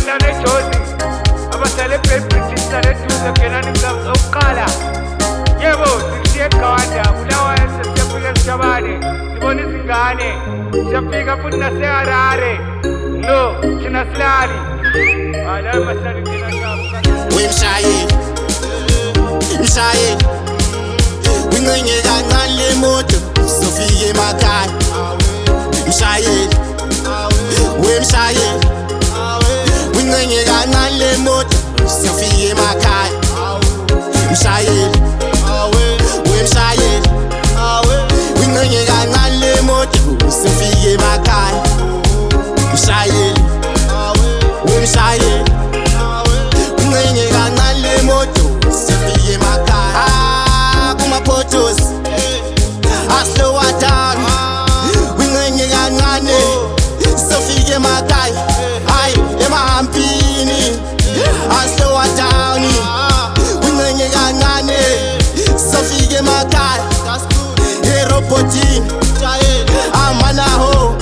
Ngena neJozi abasale eBritish sale duze ngena ngizoqala yebo sikushiye eGawanda Bulawayo sesiyafika eSijabane sibona izingane siyafika futhi naseHarare no thina silali hayi masali ngena ngapha wemshayeli mshayeli wincenye kancane le moto sofike emakhaya mshayeli wemshayeli wincenye kancane le moto sofike emakhaya mshayeli wemshayeli wincenye kancane le moto sofike emakhaya mshayeli wemshayeli wincenye kancane le moto sofike emakhaya kuma-photos aslow down wincenye kancane sofike emakhaya hayi emahampini aslow down wincenye kancane sofike emakhaya erobotini amanaho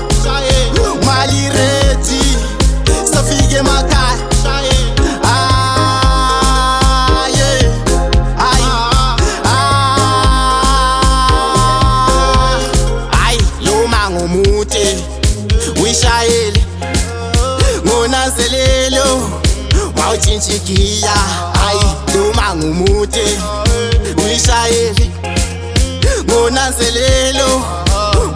mali reti sofike emakhaya uyishayele ngonanzelelo mawutshintshe igiya hayi noma ngumude uyishayele ngonanzelelo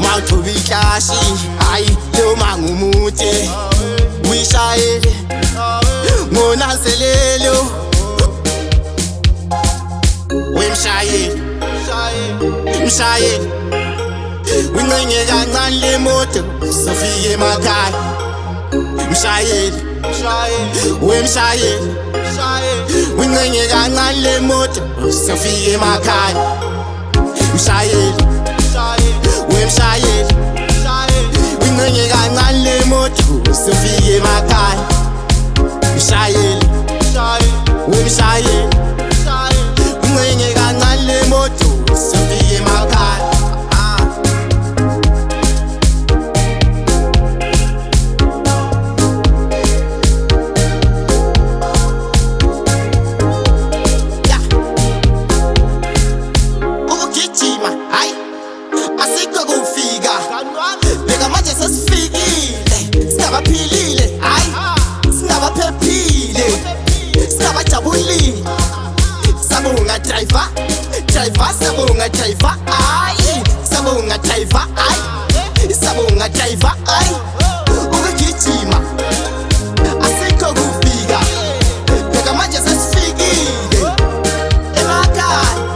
mawuthoba ihlashi hayi noma ngumude uyishayele ngonanzelelo wemshayeli mshayeli wincenye kancane le moto sofike emakhaya mshayeli wemshayeli wincenye kancane le moto sofike emakhaya mshayeli wemshayeli wincenye kancane le moto sofike emakhaya mshayeli wemshayeli wincenye kancane le moto sofike emakhaya Singabaphilile hayi singabaphephile singabajabulile sabunga driver sabunga driver hayi sabunga driver hayi sabunga driver hayi ukugijima asikho kufika bheka manje sesifikile emakhaya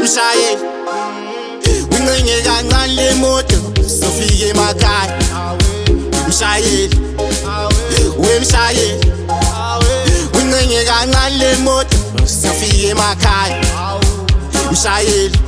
mshayeli wincenye kancane le moto sofike emakhaya mshayeli wemshayeli wincenye kancane le moto sofike emakhaya mshayeli